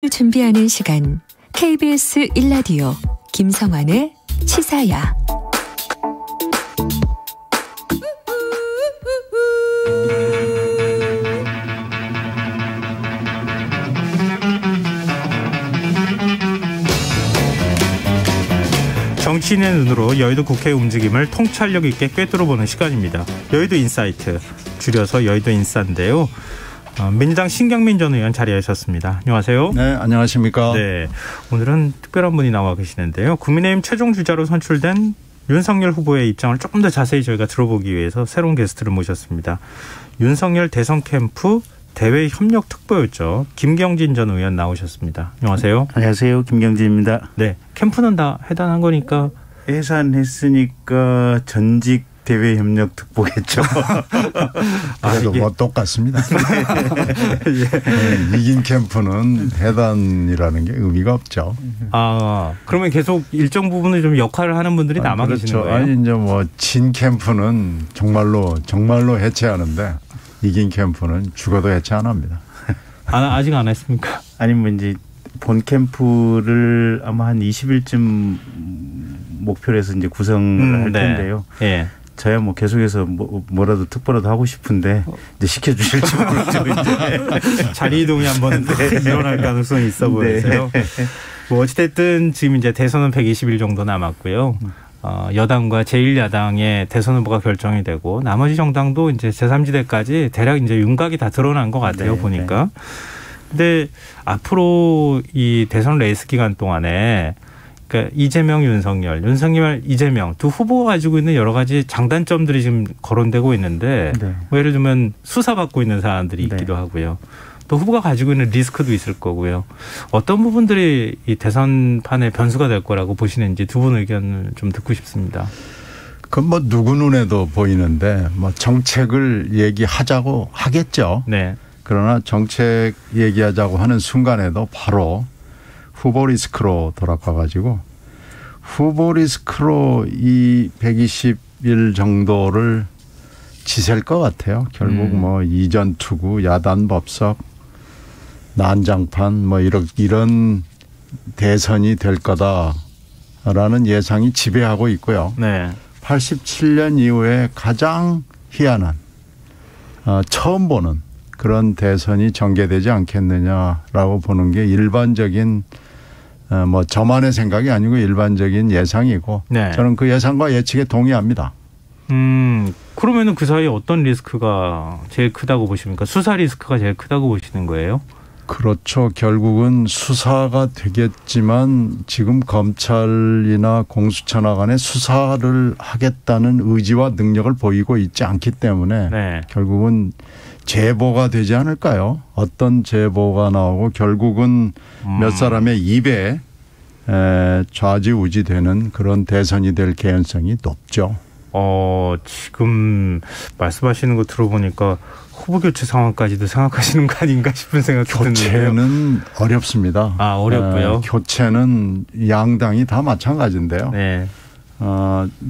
준비하는 시간 KBS 1라디오 김성환의 시사야. 정치인의 눈으로 여의도 국회 움직임을 통찰력 있게 꿰뚫어보는 시간입니다. 여의도 인사이트, 줄여서 여의도 인싸인데요. 민주당 신경민 전 의원 자리하셨습니다. 안녕하세요. 네, 안녕하십니까. 네, 오늘은 특별한 분이 나와 계시는데요. 국민의힘 최종 주자로 선출된 윤석열 후보의 입장을 조금 더 자세히 저희가 들어보기 위해서 새로운 게스트를 모셨습니다. 윤석열 대선 캠프 대외 협력 특보였죠. 김경진 전 의원 나오셨습니다. 안녕하세요. 안녕하세요. 김경진입니다. 네, 캠프는 다 해단한 거니까. 해산했으니까 전직 대외협력 특보겠죠. 그래도 뭐 똑같습니다. 네, 이긴 캠프는 해단이라는 게 의미가 없죠. 아, 그러면 계속 일정 부분을 좀 역할을 하는 분들이 남아 계시는 그렇죠. 거예요? 아니 이제 뭐 진 캠프는 정말로 해체하는데 이긴 캠프는 죽어도 해체 안 합니다. 아직 안 했습니까? 아니면 이제 본 캠프를 아마 한 20일쯤 목표로 해서 이제 구성을 할 텐데요. 네. 저야 뭐 계속해서 뭐라도 특보라도 하고 싶은데 이제 시켜주실지 모르죠. 이제. 자리 이동이 한번 일어날 가능성이 있어 보여서요. 네. 뭐 어찌됐든 지금 이제 대선은 120일 정도 남았고요. 여당과 제1야당의 대선 후보가 결정이 되고 나머지 정당도 이제 제3지대까지 대략 이제 윤곽이 다 드러난 것 같아요. 네, 보니까. 근데 앞으로 이 대선 레이스 기간 동안에 그러니까 이재명, 윤석열, 이재명 두 후보가 가지고 있는 여러 가지 장단점들이 지금 거론되고 있는데 네. 뭐 예를 들면 수사받고 있는 사안들이 네. 있기도 하고요. 또 후보가 가지고 있는 리스크도 있을 거고요. 어떤 부분들이 이 대선판의 변수가 될 거라고 보시는지 두 분 의견을 좀 듣고 싶습니다. 그건 뭐 누구 눈에도 보이는데 뭐 정책을 얘기하자고 하겠죠. 네. 그러나 정책 얘기하자고 하는 순간에도 바로 후보 리스크로 돌아가가지고 후보 리스크로 이 120일 정도를 지셀 것 같아요. 결국 뭐 이전 투구, 야단 법석, 난장판 뭐 이런 대선이 될 거다라는 예상이 지배하고 있고요. 네. 87년 이후에 가장 희한한 처음 보는 그런 대선이 전개되지 않겠느냐라고 보는 게 일반적인 뭐 저만의 생각이 아니고 일반적인 예상이고 네. 저는 그 예상과 예측에 동의합니다. 그러면은 그 사이에 어떤 리스크가 제일 크다고 보십니까? 수사 리스크가 제일 크다고 보시는 거예요? 그렇죠. 결국은 수사가 되겠지만 지금 검찰이나 공수처나 간에 수사를 하겠다는 의지와 능력을 보이고 있지 않기 때문에 네. 결국은 제보가 되지 않을까요? 어떤 제보가 나오고 결국은 몇 사람의 입에 좌지우지되는 그런 대선이 될 개연성이 높죠. 지금 말씀하시는 거 들어보니까 후보 교체 상황까지도 생각하시는 거 아닌가 싶은 생각이 드는데요. 교체는 어렵습니다. 어렵고요. 교체는 양당이 다 마찬가지인데요. 네.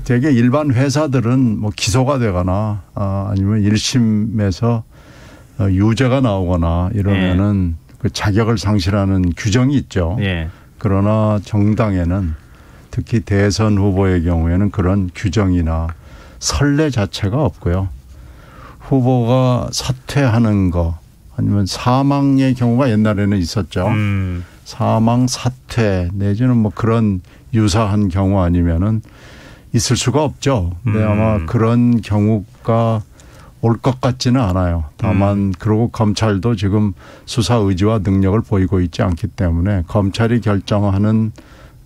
되게 일반 회사들은 뭐 기소가 되거나 아니면 1심에서 유죄가 나오거나 이러면은 그 자격을 상실하는 규정이 있죠. 네. 그러나 정당에는 특히 대선 후보의 경우에는 그런 규정이나 선례 자체가 없고요. 후보가 사퇴하는 거 아니면 사망의 경우가 옛날에는 있었죠. 사망, 사퇴 내지는 뭐 그런 유사한 경우 아니면은 있을 수가 없죠. 근데 아마 그런 경우가 올 것 같지는 않아요. 다만 그리고 검찰도 지금 수사 의지와 능력을 보이고 있지 않기 때문에 검찰이 결정하는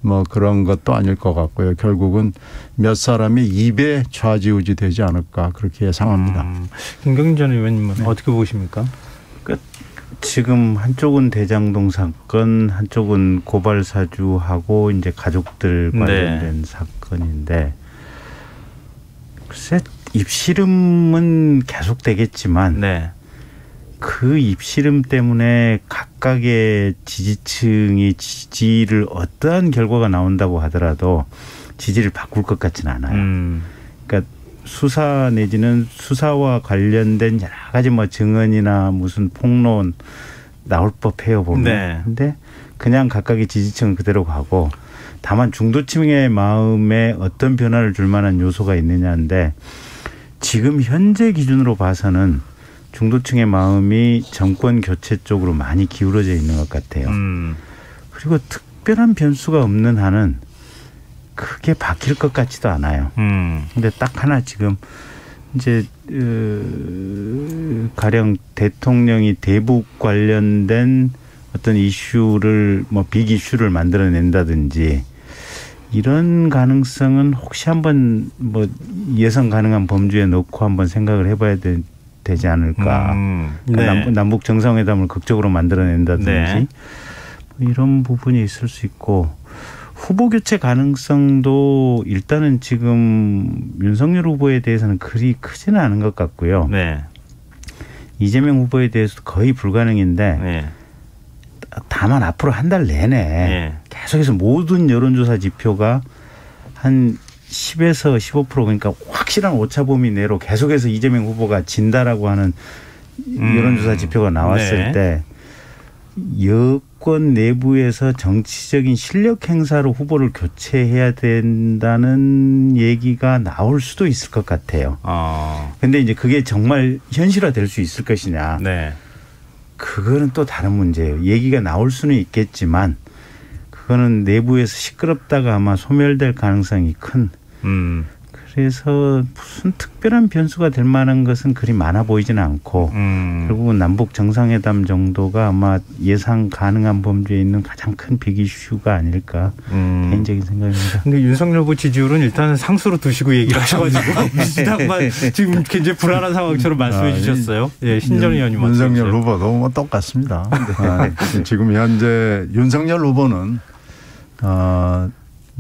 뭐 그런 것도 아닐 것 같고요. 결국은 몇 사람이 입에 좌지우지 되지 않을까 그렇게 예상합니다. 김경진 전 의원님은 어떻게 보십니까? 지금 한쪽은 대장동 사건, 한쪽은 고발 사주하고 이제 가족들 관련된 사건인데 글쎄 입씨름은 계속되겠지만 그 입씨름 때문에 각각의 지지층이 지지를 어떠한 결과가 나온다고 하더라도 지지를 바꿀 것 같지는 않아요. 그러니까 수사 내지는 수사와 관련된 여러 가지 뭐 증언이나 무슨 폭로는 나올 법해요 보면. 네. 근데 그냥 각각의 지지층은 그대로 가고 다만 중도층의 마음에 어떤 변화를 줄 만한 요소가 있느냐인데 지금 현재 기준으로 봐서는 중도층의 마음이 정권 교체 쪽으로 많이 기울어져 있는 것 같아요. 그리고 특별한 변수가 없는 한은 크게 바뀔 것 같지도 않아요. 근데 딱 하나 지금 이제 가령 대통령이 대북 관련된 어떤 이슈를 뭐 빅 이슈를 만들어낸다든지 이런 가능성은 혹시 한번 뭐 예상 가능한 범주에 넣고 한번 생각을 해봐야 되지 않을까. 네. 남북 정상회담을 극적으로 만들어낸다든지 네. 이런 부분이 있을 수 있고 후보 교체 가능성도 일단은 지금 윤석열 후보에 대해서는 그리 크지는 않은 것 같고요. 네. 이재명 후보에 대해서도 거의 불가능인데 네. 다만 앞으로 한 달 내내 네. 계속해서 모든 여론조사 지표가 한 10에서 15% 그러니까 확실한 오차범위 내로 계속해서 이재명 후보가 진다라고 하는 여론조사 지표가 나왔을 네. 때 여권 내부에서 정치적인 실력 행사로 후보를 교체해야 된다는 얘기가 나올 수도 있을 것 같아요. 근데 이제 그게 정말 현실화될 수 있을 것이냐. 네. 그거는 또 다른 문제예요. 얘기가 나올 수는 있겠지만 그거는 내부에서 시끄럽다가 아마 소멸될 가능성이 큰. 그래서 무슨 특별한 변수가 될 만한 것은 그리 많아 보이지는 않고 결국은 남북 정상회담 정도가 아마 예상 가능한 범주에 있는 가장 큰 빅 이슈가 아닐까 개인적인 생각입니다. 근데 윤석열 후보 지지율은 일단 상수로 두시고 얘기를 하셔가지고 민주당만 지금 굉장히 불안한 상황처럼 말씀해 주셨어요. 예, 신전 의원님 윤석열 후보도 뭐 똑같습니다. 지금 현재 윤석열 후보는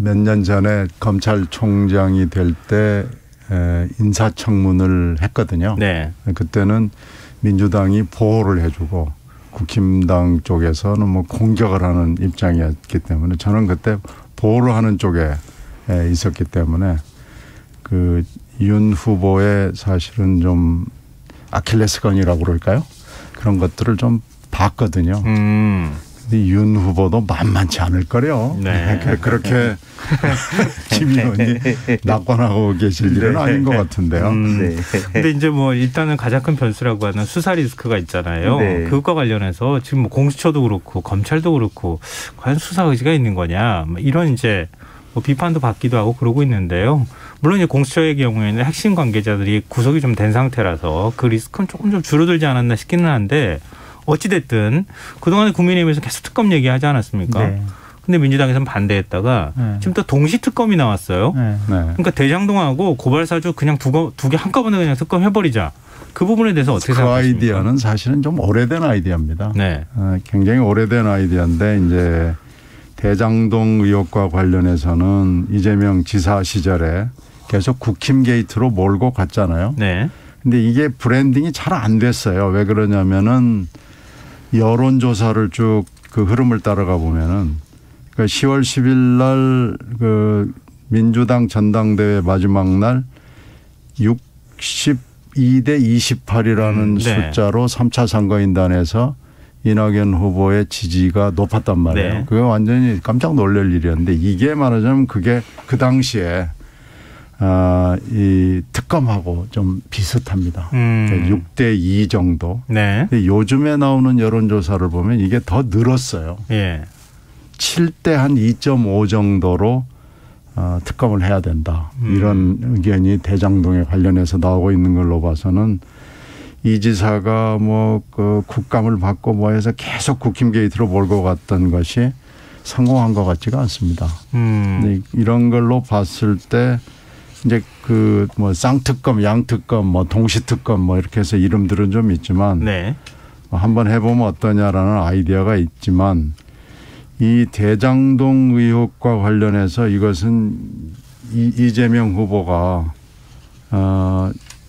몇 년 전에 검찰총장이 될 때 인사청문을 했거든요. 네. 그때는 민주당이 보호를 해주고 국힘당 쪽에서는 뭐 공격을 하는 입장이었기 때문에 저는 그때 보호를 하는 쪽에 있었기 때문에 그 윤 후보의 사실은 좀 아킬레스건이라고 그럴까요? 그런 것들을 좀 봤거든요. 윤 후보도 만만치 않을 거래요. 네. 그렇게 김 의원이 낙관하고 계실 일은 아닌 것 같은데요. 네. 근데 이제 뭐 일단은 가장 큰 변수라고 하는 수사 리스크가 있잖아요. 네. 그것과 관련해서 지금 뭐 공수처도 그렇고 검찰도 그렇고 과연 수사 의지가 있는 거냐 이런 이제 뭐 비판도 받기도 하고 그러고 있는데요. 물론 이제 공수처의 경우에는 핵심 관계자들이 구속이 좀 된 상태라서 그 리스크는 조금 좀 줄어들지 않았나 싶기는 한데. 어찌됐든 그동안에 국민의힘에서 계속 특검 얘기하지 않았습니까? 네. 근데 민주당에서는 반대했다가 지금 또 동시 특검이 나왔어요. 네. 그러니까 대장동하고 고발사주 그냥 두 개 한꺼번에 그냥 특검 해버리자. 그 부분에 대해서 어떻게 생각하십니까? 그 아이디어는 사실은 좀 오래된 아이디어입니다. 네. 굉장히 오래된 아이디어인데 이제 대장동 의혹과 관련해서는 이재명 지사 시절에 계속 국힘 게이트로 몰고 갔잖아요. 네. 근데 이게 브랜딩이 잘 안 됐어요. 왜 그러냐면은 여론조사를 쭉 그 흐름을 따라가 보면은 그러니까 10월 10일 날 그 민주당 전당대회 마지막 날 62대 28이라는 숫자로 3차 선거인단에서 이낙연 후보의 지지가 높았단 말이에요. 네. 그게 완전히 깜짝 놀랄 일이었는데 이게 말하자면 그게 그 당시에 이 특검하고 좀 비슷합니다. 6대 2 정도. 네. 근데 요즘에 나오는 여론조사를 보면 이게 더 늘었어요. 예. 7대 한 2.5 정도로 특검을 해야 된다. 이런 의견이 대장동에 관련해서 나오고 있는 걸로 봐서는 이 지사가 뭐 그 국감을 받고 뭐 해서 계속 국힘 게이트로 몰고 갔던 것이 성공한 것 같지가 않습니다. 근데 이런 걸로 봤을 때 이제 그 뭐 쌍특검, 양특검, 뭐 동시특검 뭐 이렇게 해서 이름들은 좀 있지만 네. 한번 해보면 어떠냐라는 아이디어가 있지만 이 대장동 의혹과 관련해서 이것은 이재명 후보가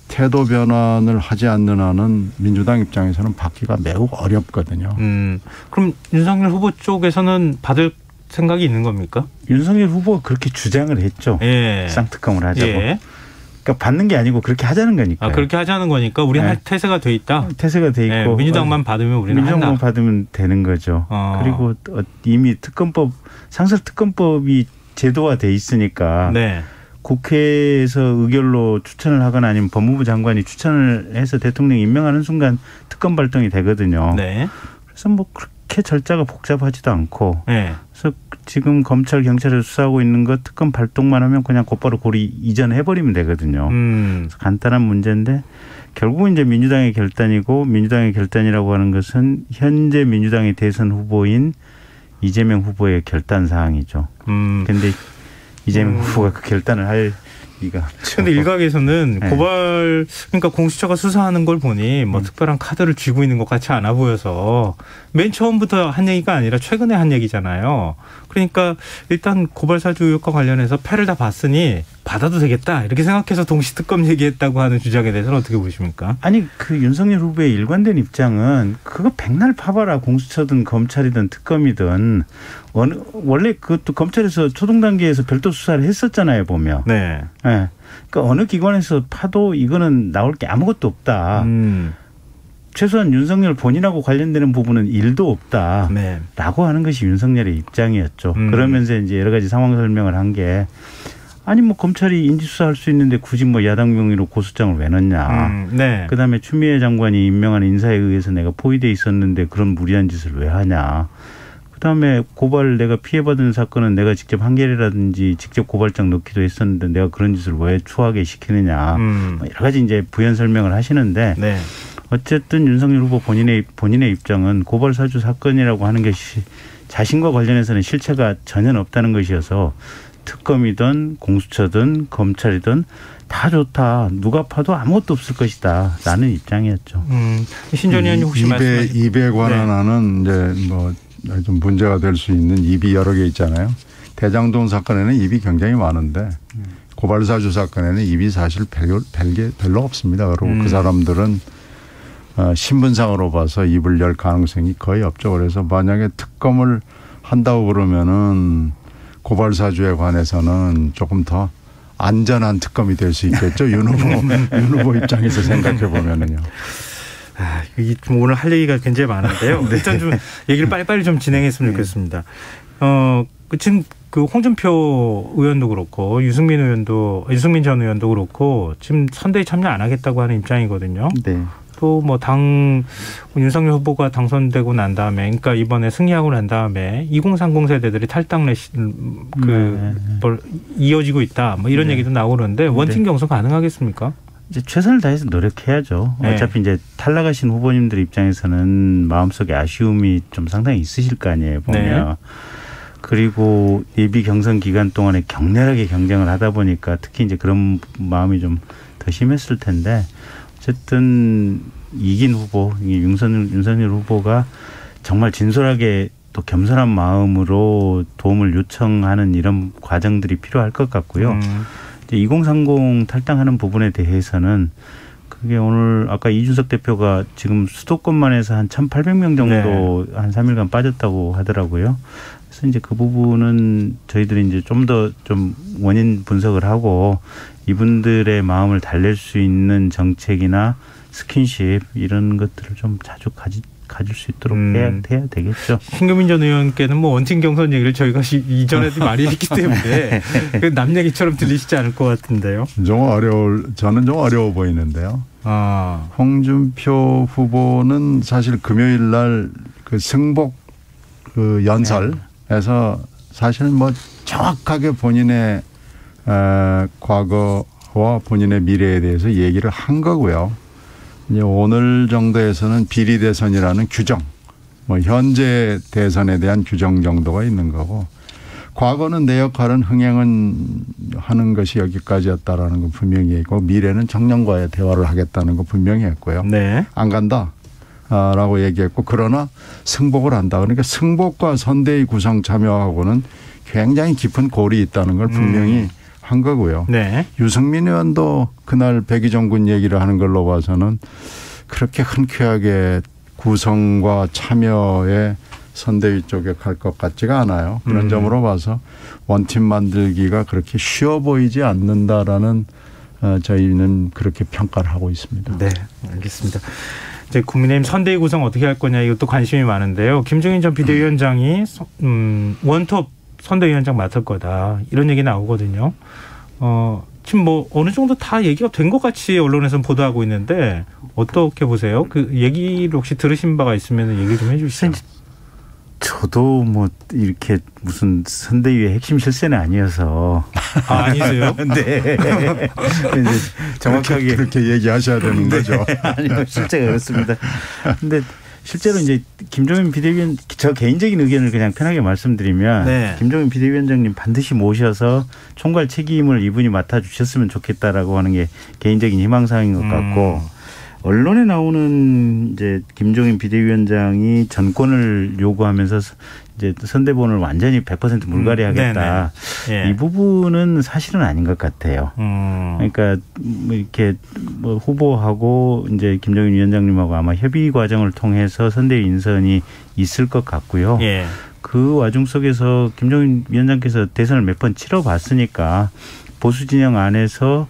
태도 변환을 하지 않는 한은 민주당 입장에서는 받기가 매우 어렵거든요. 그럼 윤석열 후보 쪽에서는 받을 생각이 있는 겁니까? 윤석열 후보가 그렇게 주장을 했죠. 예. 쌍특검을 하자고. 예. 그러니까 받는 게 아니고 그렇게 하자는 거니까. 아, 그렇게 하자는 거니까 우리는 네. 태세가 돼 있다. 태세가 돼 있고. 네, 민주당만 받으면 우리는 민주당만 한다. 받으면 되는 거죠. 그리고 이미 상설특검법이 제도화돼 있으니까 네. 국회에서 의결로 추천을 하거나 아니면 법무부 장관이 추천을 해서 대통령이 임명하는 순간 특검 발동이 되거든요. 네. 그래서 뭐 그렇게 절차가 복잡하지도 않고 네. 그래서 지금 검찰 경찰에서 수사하고 있는 것 특검 발동만 하면 그냥 곧바로 고리 이전해버리면 되거든요. 그래서 간단한 문제인데 결국은 이제 민주당의 결단이고 민주당의 결단이라고 하는 것은 현재 민주당의 대선 후보인 이재명 후보의 결단 사항이죠. 그런데 이재명 후보가 그 결단을 할 리가. 그런데 일각에서는 네. 고발 그러니까 공수처가 수사하는 걸 보니 뭐 특별한 카드를 쥐고 있는 것 같지 않아 보여서 맨 처음부터 한 얘기가 아니라 최근에 한 얘기잖아요. 그러니까 일단 고발 사주 의혹과 관련해서 패를 다 봤으니 받아도 되겠다 이렇게 생각해서 동시특검 얘기했다고 하는 주장에 대해서는 어떻게 보십니까? 아니 그 윤석열 후보의 일관된 입장은 그거 백날 파봐라 공수처든 검찰이든 특검이든 원래 그것도 검찰에서 초동 단계에서 별도 수사를 했었잖아요 보면. 네. 네. 그러니까 어느 기관에서 파도 이거는 나올 게 아무것도 없다. 최소한 윤석열 본인하고 관련되는 부분은 일도 없다. 네. 라고 하는 것이 윤석열의 입장이었죠. 그러면서 이제 여러 가지 상황 설명을 한 게 아니 뭐 검찰이 인지수사할 수 있는데 굳이 뭐 야당 명의로 고소장을 왜 넣냐. 네. 그다음에 추미애 장관이 임명한 인사에 의해서 내가 포위돼 있었는데 그런 무리한 짓을 왜 하냐. 그다음에 고발 내가 피해받은 사건은 내가 직접 한겨레라든지 직접 고발장 넣기도 했었는데 내가 그런 짓을 왜 추하게 시키느냐. 뭐 여러 가지 이제 부연 설명을 하시는데 네. 어쨌든 윤석열 후보 본인의 입장은 고발 사주 사건이라고 하는 것이 자신과 관련해서는 실체가 전혀 없다는 것이어서 특검이든 공수처든 검찰이든 다 좋다. 누가 파도 아무것도 없을 것이다. 라는 입장이었죠. 신전 의원님 혹시 말씀하신 입에 관한 네. 이제 뭐 좀 문제가 될 수 있는 입이 여러 개 있잖아요. 대장동 사건에는 입이 굉장히 많은데 고발사주 사건에는 입이 사실 별로 없습니다. 그리고 그 사람들은 신분상으로 봐서 입을 열 가능성이 거의 없죠. 그래서 만약에 특검을 한다고 그러면은 고발사주에 관해서는 조금 더 안전한 특검이 될 수 있겠죠. 윤 후보 입장에서 생각해 보면은요. 이게 좀 오늘 할 얘기가 굉장히 많은데요. 네. 일단 좀 얘기를 빨리빨리 좀 진행했으면 좋겠습니다. 지금 그 홍준표 의원도 그렇고 유승민 전 의원도 그렇고 지금 선대위 참여 안 하겠다고 하는 입장이거든요. 네. 또 뭐 윤석열 후보가 당선되고 난 다음에, 그러니까 이번에 승리하고 난 다음에 2030 세대들이 탈당 이어지고 있다. 뭐 이런 얘기도 나오고 그러는데 원팀 경선 가능하겠습니까? 이제 최선을 다해서 노력해야죠. 네. 어차피 이제 탈락하신 후보님들 입장에서는 마음속에 아쉬움이 좀 상당히 있으실 거 아니에요, 보면. 네. 그리고 예비 경선 기간 동안에 격렬하게 경쟁을 하다 보니까 특히 이제 그런 마음이 좀 더 심했을 텐데 어쨌든 이긴 후보, 윤석열 후보가 정말 진솔하게 또 겸손한 마음으로 도움을 요청하는 이런 과정들이 필요할 것 같고요. 2030 탈당하는 부분에 대해서는 그게 오늘 아까 이준석 대표가 지금 수도권만 해서 한 1,800명 정도 한 3일간 빠졌다고 하더라고요. 그래서 이제 그 부분은 저희들이 이제 좀 더 좀 원인 분석을 하고 이분들의 마음을 달랠 수 있는 정책이나 스킨십 이런 것들을 좀 자주 가질 수 있도록 해야 되겠죠. 신규민 전 의원께는 뭐 원팀 경선 얘기를 저희가 이전에도 많이 했기 때문에 남 얘기처럼 들리시지 않을 것 같은데요. 저는 좀 어려워 보이는데요. 홍준표 후보는 사실 금요일 날 그 승복 그 연설에서 사실은 뭐 정확하게 본인의 과거와 본인의 미래에 대해서 얘기를 한 거고요. 이제 오늘 정도에서는 비리 대선이라는 규정, 뭐 현재 대선에 대한 규정 정도가 있는 거고, 과거는 내 역할은 흥행은 하는 것이 여기까지였다라는 건 분명히 있고, 미래는 청년과의 대화를 하겠다는 건 분명히 했고요. 네. 안 간다라고 얘기했고, 그러나 승복을 한다. 그러니까 승복과 선대위 구성 참여하고는 굉장히 깊은 골이 있다는 걸 분명히 한 거고요. 네. 유승민 의원도 그날 백의정 군 얘기를 하는 걸로 봐서는 그렇게 흔쾌하게 구성과 참여에 선대위 쪽에 갈 것 같지가 않아요. 그런 점으로 봐서 원팀 만들기가 그렇게 쉬워 보이지 않는다라는 저희는 그렇게 평가를 하고 있습니다. 네, 알겠습니다. 이제 국민의힘 선대위 구성 어떻게 할 거냐 이것도 관심이 많은데요. 김종인 전 비대위원장이 원톱 선대위원장 맡을 거다 이런 얘기 나오거든요. 지금 뭐 어느 정도 다 얘기가 된 것 같이 언론에서는 보도하고 있는데 어떻게 보세요? 그 얘기를 혹시 들으신 바가 있으면 얘기 좀 해주시죠. 저도 뭐 이렇게 무슨 선대위의 핵심 실세는 아니어서. 아니세요? 네. 정확하게 그렇게 얘기하셔야 되는 거죠. 아니요, 실제가 그렇습니다. 근데 실제로 이제 김종인 비대위원 저 개인적인 의견을 그냥 편하게 말씀드리면 네. 김종인 비대위원장님 반드시 모셔서 총괄 책임을 이분이 맡아주셨으면 좋겠다라고 하는 게 개인적인 희망사항인 것 같고. 언론에 나오는 이제 김종인 비대위원장이 전권을 요구하면서 이제 선대본을 완전히 100% 물갈이하겠다. 이 부분은 사실은 아닌 것 같아요. 그러니까 뭐 이렇게 뭐 후보하고 이제 김종인 위원장님하고 아마 협의 과정을 통해서 선대위 인선이 있을 것 같고요. 예. 그 와중 속에서 김종인 위원장께서 대선을 몇 번 치러봤으니까 보수 진영 안에서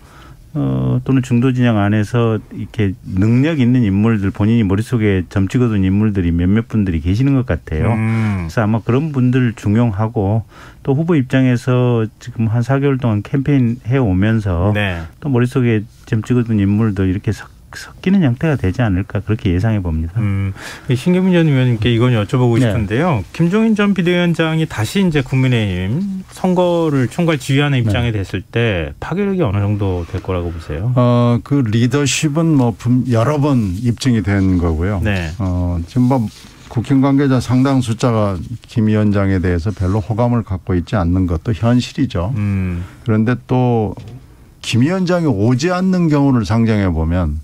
또는 중도 진영 안에서 이렇게 능력 있는 인물들 본인이 머릿속에 점 찍어둔 인물들이 몇몇 분들이 계시는 것 같아요. 그래서 아마 그런 분들 중용하고 또 후보 입장에서 지금 한 4개월 동안 캠페인 해오면서 또 머릿속에 점 찍어둔 인물들 이렇게 섞이는 형태가 되지 않을까 그렇게 예상해 봅니다. 신경민 전 의원님께 이건 여쭤보고 싶은데요. 김종인 전 비대위원장이 다시 이제 국민의힘 선거를 총괄 지휘하는 입장에 됐을 때 파괴력이 어느 정도 될 거라고 보세요? 그 리더십은 뭐 여러 번 입증이 된 거고요. 지금 뭐 국힘 관계자 상당 숫자가 김 위원장에 대해서 별로 호감을 갖고 있지 않는 것도 현실이죠. 그런데 또 김 위원장이 오지 않는 경우를 상정해 보면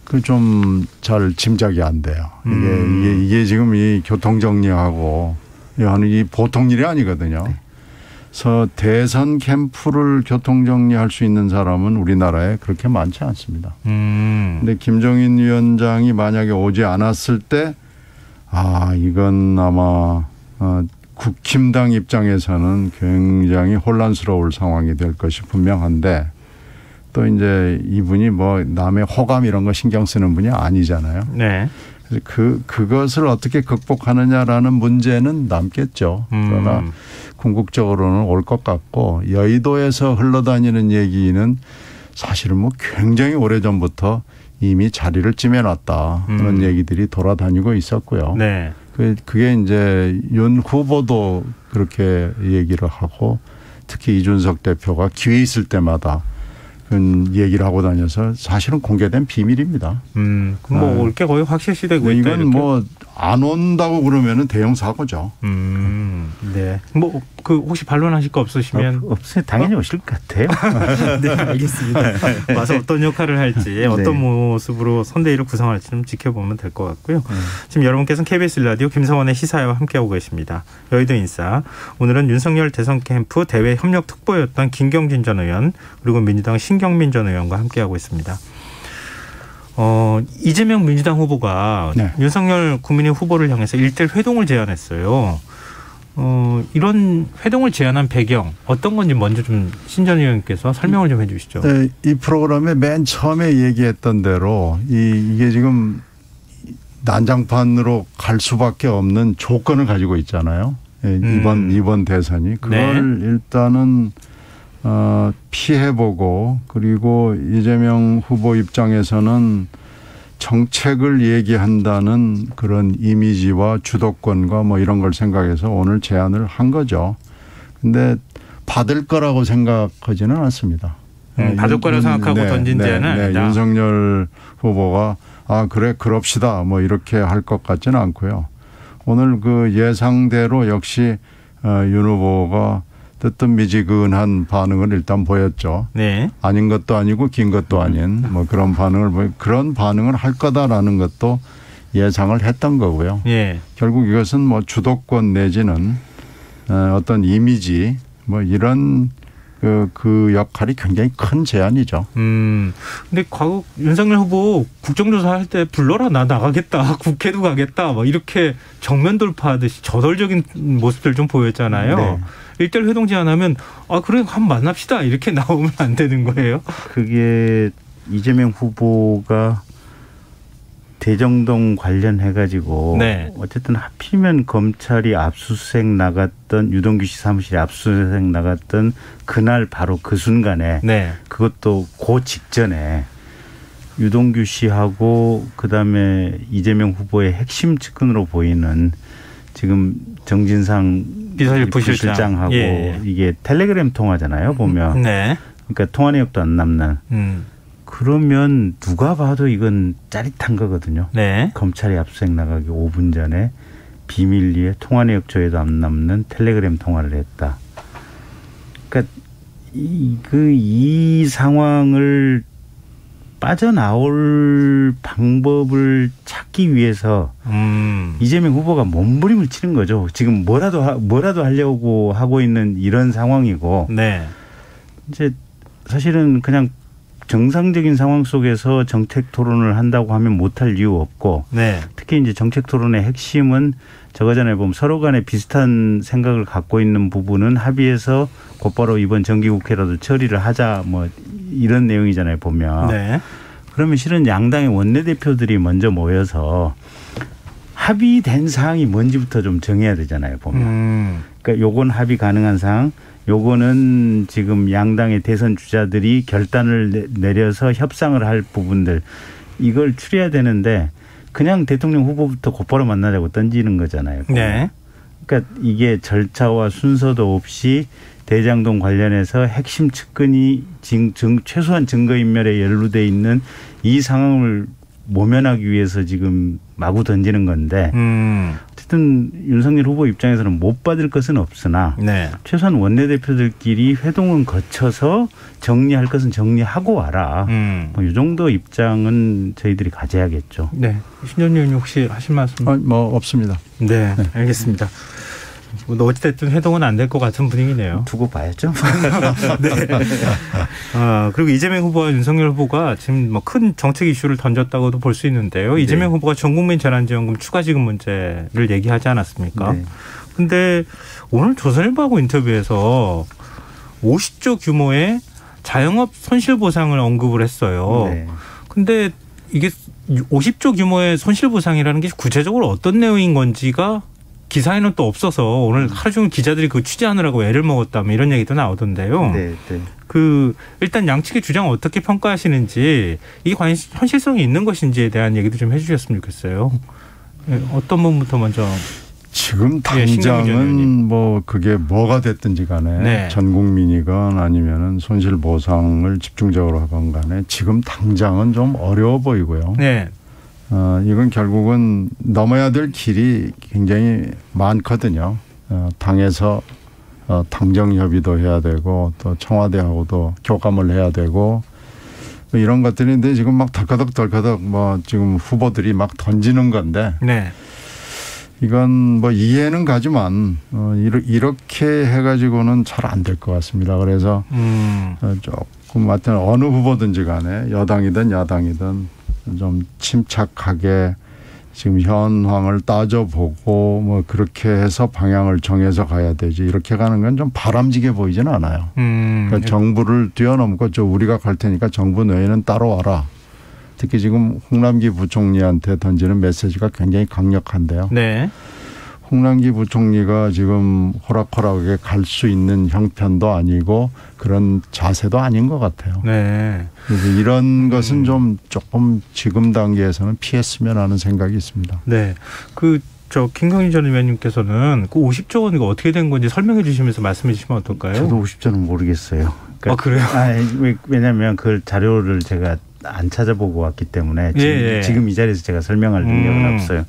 그 좀 잘 짐작이 안 돼요. 이게 지금 이 교통 정리하고 하는 이 보통 일이 아니거든요. 그래서 대선 캠프를 교통 정리할 수 있는 사람은 우리나라에 그렇게 많지 않습니다. 그런데 김종인 위원장이 만약에 오지 않았을 때 이건 아마 국힘당 입장에서는 굉장히 혼란스러울 상황이 될 것이 분명한데 또 이제 이분이 뭐 남의 호감 이런 거 신경 쓰는 분이 아니잖아요. 그래서 그것을 어떻게 극복하느냐라는 문제는 남겠죠. 그러나 궁극적으로는 올 것 같고 여의도에서 흘러다니는 얘기는 사실은 뭐 굉장히 오래전부터 이미 자리를 찜해놨다 그런 얘기들이 돌아다니고 있었고요. 그게 이제 윤 후보도 그렇게 얘기를 하고 특히 이준석 대표가 기회 있을 때마다 그런 얘기를 하고 다녀서 사실은 공개된 비밀입니다. 그럼 뭐 올 게 거의 확실시되고 있다. 이건 뭐 안 온다고 그러면은 대형 사고죠. 뭐 그 혹시 반론하실 거 없으시면 없어요. 당연히 오실 것 같아요. 네, 알겠습니다. 와서 어떤 역할을 할지 어떤 모습으로 선대위를 구성할지 좀 지켜보면 될 것 같고요. 지금 여러분께서는 KBS 라디오 김성원의 시사회와 함께하고 계십니다. 여의도 인사. 오늘은 윤석열 대선 캠프 대외 협력 특보였던 김경진 전 의원 그리고 민주당 신경민 전 의원과 함께하고 있습니다. 이재명 민주당 후보가 윤석열 국민의힘 후보를 향해서 1대1 회동을 제안했어요. 이런 회동을 제안한 배경 어떤 건지 먼저 좀 신 전 의원께서 설명을 좀 해 주시죠. 네, 이 프로그램에 맨 처음에 얘기했던 대로 이게 지금 난장판으로 갈 수밖에 없는 조건을 가지고 있잖아요. 이번 대선이. 그걸 일단은 피해보고 그리고 이재명 후보 입장에서는 정책을 얘기한다는 그런 이미지와 주도권과 뭐 이런 걸 생각해서 오늘 제안을 한 거죠. 근데 받을 거라고 생각하지는 않습니다. 받을 거라고 생각하고 던진 제안은 아니다. 윤석열 후보가 그래 그럽시다 뭐 이렇게 할 것 같지는 않고요. 오늘 그 예상대로 역시 윤 후보가 뜨뜻미지근한 반응을 일단 보였죠. 아닌 것도 아니고 긴 것도 아닌 뭐 그런 그런 반응을 할 거다라는 것도 예상을 했던 거고요. 결국 이것은 뭐 주도권 내지는 어떤 이미지 뭐 이런 그 역할이 굉장히 큰 제안이죠. 근데 과거 윤석열 후보 국정조사 할 때 불러라 나 나가겠다 국회도 가겠다 막 이렇게 정면 돌파하듯이 저돌적인 모습들 좀 보였잖아요. 네. 일대일 회동 제안하면 그래 한번 만납시다 이렇게 나오면 안 되는 거예요. 그게 이재명 후보가 대정동 관련해가지고 네. 어쨌든 하필이면 검찰이 압수수색 나갔던 유동규 씨 사무실에 압수수색 나갔던 그날 바로 그 순간에 네. 그것도 그 직전에 유동규 씨하고 그다음에 이재명 후보의 핵심 측근으로 보이는 지금 정진상 비서실 부실장하고 예. 이게 텔레그램 통화잖아요 보면. 네. 그러니까 통화 내역도 안 남는. 그러면 누가 봐도 이건 짜릿한 거거든요. 네. 검찰이 압수수색 나가기 5분 전에 비밀리에 통화 내역 조회도 안 남는 텔레그램 통화를 했다. 그러니까 이 상황을 빠져나올 방법을 찾기 위해서 이재명 후보가 몸부림을 치는 거죠. 지금 뭐라도 하려고 하고 있는 이런 상황이고. 네. 이제 사실은 그냥 정상적인 상황 속에서 정책 토론을 한다고 하면 못할 이유 없고 네. 특히 이제 정책 토론의 핵심은 저거 전에 보면 서로 간에 비슷한 생각을 갖고 있는 부분은 합의해서 곧바로 이번 정기국회라도 처리를 하자 뭐 이런 내용이잖아요 보면. 네. 그러면 실은 양당의 원내대표들이 먼저 모여서 합의된 사항이 뭔지부터 좀 정해야 되잖아요 보면. 그러니까 요건 합의 가능한 사항. 요거는 지금 양당의 대선 주자들이 결단을 내려서 협상을 할 부분들 이걸 추려야 되는데 그냥 대통령 후보부터 곧바로 만나자고 던지는 거잖아요. 네. 그러니까 이게 절차와 순서도 없이 대장동 관련해서 핵심 측근이 최소한 증거인멸에 연루돼 있는 이 상황을 모면하기 위해서 지금 마구 던지는 건데 어쨌든 윤석열 후보 입장에서는 못 받을 것은 없으나 네. 최소한 원내대표들끼리 회동은 거쳐서 정리할 것은 정리하고 와라. 뭐 이 정도 입장은 저희들이 가져야겠죠. 네. 신현희 의원님 혹시 하실 말씀? 뭐 없습니다. 네. 알겠습니다. 어찌됐든 회동은 안 될 것 같은 분위기네요. 두고 봐야죠. 네. 그리고 이재명 후보와 윤석열 후보가 지금 뭐 큰 정책 이슈를 던졌다고도 볼 수 있는데요. 이재명 네. 후보가 전국민 재난지원금 추가 지급 문제를 얘기하지 않았습니까? 네. 근데 오늘 조선일보하고 인터뷰에서 50조 규모의 자영업 손실보상을 언급을 했어요. 네. 근데 이게 50조 규모의 손실보상이라는 게 구체적으로 어떤 내용인 건지가 기사에는 또 없어서 오늘 하루 종일 기자들이 그 취재하느라고 애를 먹었다 뭐 이런 얘기도 나오던데요. 네, 네. 일단 양측의 주장을 어떻게 평가하시는지 이게 과연 현실성이 있는 것인지에 대한 얘기도 좀 해주셨으면 좋겠어요. 어떤 부분부터 먼저. 지금 당장은 뭐 그게 뭐가 됐든지 간에 네. 전 국민이건 아니면은 손실 보상을 집중적으로 하건 간에 지금 당장은 좀 어려워 보이고요. 네. 이건 결국은 넘어야 될 길이 굉장히 많거든요. 당에서 당정 협의도 해야 되고 또 청와대하고도 교감을 해야 되고 이런 것들인데 지금 막 덜커덕 뭐 지금 후보들이 막 던지는 건데 네. 이건 뭐 이해는 가지만 이렇게 해가지고는 잘 안 될 것 같습니다. 그래서 조금 하여튼 어느 후보든지 간에 여당이든 야당이든 좀 침착하게 지금 현황을 따져보고 뭐 그렇게 해서 방향을 정해서 가야 되지 이렇게 가는 건 좀 바람직해 보이지는 않아요. 그러니까 정부를 뛰어넘고 우리가 갈 테니까 정부 너희는 따라와라. 특히 지금 홍남기 부총리한테 던지는 메시지가 굉장히 강력한데요. 네. 홍남기 부총리가 지금 호락호락하게 갈 수 있는 형편도 아니고 그런 자세도 아닌 것 같아요. 네. 그래서 이런 것은 좀 조금 지금 단계에서는 피했으면 하는 생각이 있습니다. 네. 김경진 전 의원님께서는 그 50조 원 이거 어떻게 된 건지 설명해 주시면서 말씀해 주시면 어떨까요? 저도 50조는 모르겠어요. 그러니까 그래요? 왜냐하면 그 자료를 제가 안 찾아보고 왔기 때문에 지금 이 자리에서 제가 설명할 능력은 없어요.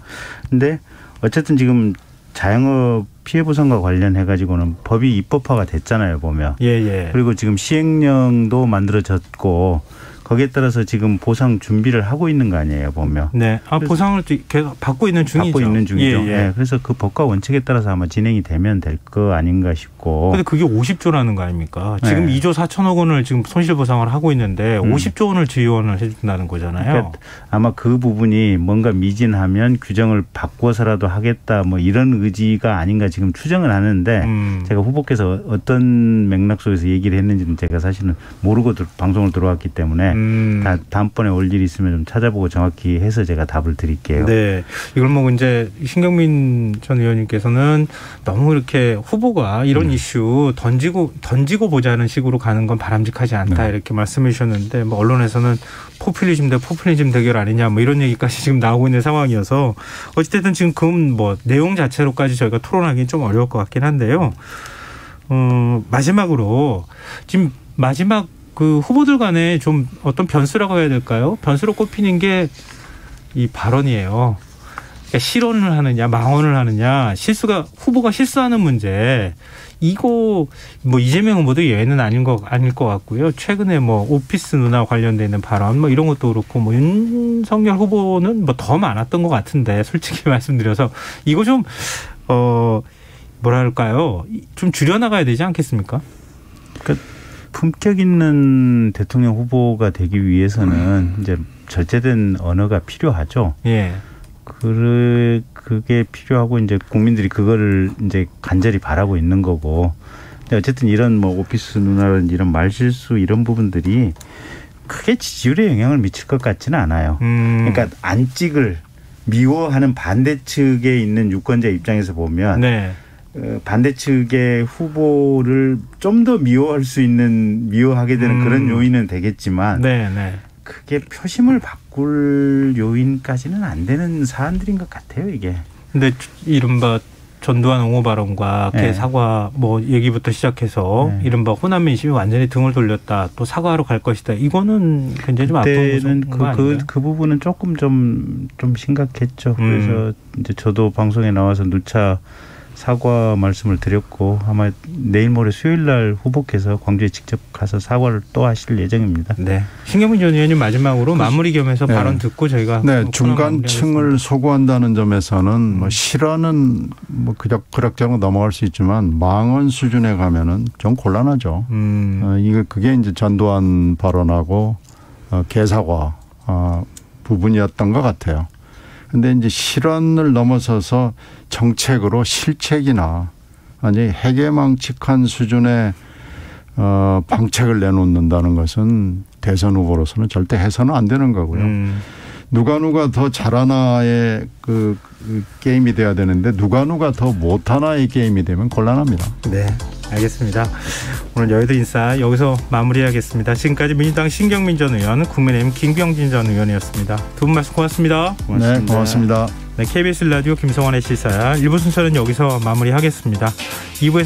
그런데 어쨌든 지금 자영업 피해보상과 관련해 가지고는 법이 입법화가 됐잖아요 보면. 그리고 지금 시행령도 만들어졌고 거기에 따라서 지금 보상 준비를 하고 있는 거 아니에요 보면. 네. 보상을 계속 받고 있는 중이죠. 받고 있는 중이죠. 그래서 그 법과 원칙에 따라서 아마 진행이 되면 될 거 아닌가 싶고. 있고. 근데 그게 50조라는 거 아닙니까? 지금 네. 2조 4천억 원을 지금 손실보상을 하고 있는데 50조 원을 지원을 해준다는 거잖아요. 그러니까 아마 그 부분이 뭔가 미진하면 규정을 바꿔서라도 하겠다 뭐 이런 의지가 아닌가 지금 추정을 하는데 제가 후보께서 어떤 맥락 속에서 얘기를 했는지는 제가 사실은 모르고 방송을 들어왔기 때문에 다음번에 올 일이 있으면 좀 찾아보고 정확히 해서 제가 답을 드릴게요. 네. 이걸 뭐 이제 신경민 전 의원님께서는 너무 이렇게 후보가 이런 이슈 던지고 보자는 식으로 가는 건 바람직하지 않다 이렇게 말씀해 주셨는데 뭐 언론에서는 포퓰리즘 대 포퓰리즘 대결 아니냐 뭐 이런 얘기까지 지금 나오고 있는 상황이어서 어찌됐든 지금 그 뭐 내용 자체로까지 저희가 토론하기는 좀 어려울 것 같긴 한데요. 마지막으로 지금 마지막 그 후보들 간에 좀 어떤 변수라고 해야 될까요? 변수로 꼽히는 게 이 발언이에요. 그러니까 실언을 하느냐 망언을 하느냐 후보가 실수하는 문제 이거 뭐 이재명 후보도 예외는 아닐 것 같고요. 최근에 뭐 오피스 문화 관련돼 있는 발언 뭐 이런 것도 그렇고 뭐 윤석열 후보는 뭐 더 많았던 것 같은데 솔직히 말씀드려서 이거 좀 뭐랄까요 좀 줄여나가야 되지 않겠습니까? 그러니까 품격 있는 대통령 후보가 되기 위해서는 이제 절제된 언어가 필요하죠. 예. 그게 필요하고 이제 국민들이 그거를 이제 간절히 바라고 있는 거고. 근데 어쨌든 이런 뭐 오피스 누나라든지 이런 말실수 이런 부분들이 크게 지지율에 영향을 미칠 것 같지는 않아요. 그러니까 안찍을 미워하는 반대측에 있는 유권자 입장에서 보면 네. 반대측의 후보를 좀 더 미워하게 되는 그런 요인은 되겠지만 네, 네. 그게 표심을 바꿀 요인까지는 안 되는 사안들인 것 같아요, 이게. 근데 이른바 전두환 옹호 발언과 개 사과 뭐 얘기부터 시작해서 이른바 호남 민심이 완전히 등을 돌렸다. 또 사과하러 갈 것이다. 이거는 굉장히 좀 아픈 거 아닌가요? 그 부분은 조금 좀 심각했죠. 그래서 이제 저도 방송에 나와서 누차 사과 말씀을 드렸고 아마 내일 모레 수요일 날 후보께서 광주에 직접 가서 사과를 또 하실 예정입니다. 네. 신경민 전 의원님 마지막으로 마무리 겸해서 발언 듣고 저희가 중간층을 소구한다는 점에서는 뭐 실언은 뭐 그럭저럭 넘어갈 수 있지만 망언 수준에 가면은 좀 곤란하죠. 그게 이제 전두환 발언하고 개사과 부분이었던 것 같아요. 근데 이제 실언을 넘어서서 정책으로 실책이나 아니 해괴망측한 수준의 방책을 내놓는다는 것은 대선 후보로서는 절대 해서는 안 되는 거고요. 누가 더 잘하나의 그 게임이 돼야 되는데 누가 더 못하나의 게임이 되면 곤란합니다. 네, 알겠습니다. 오늘 여의도 인사 여기서 마무리하겠습니다. 지금까지 민주당 신경민 전 의원, 국민의힘 김병진 전 의원이었습니다. 두 분 말씀 고맙습니다. 네, 고맙습니다. 네, KBS 라디오 김성환의 시사야 1부 순서는 여기서 마무리하겠습니다. 2부에서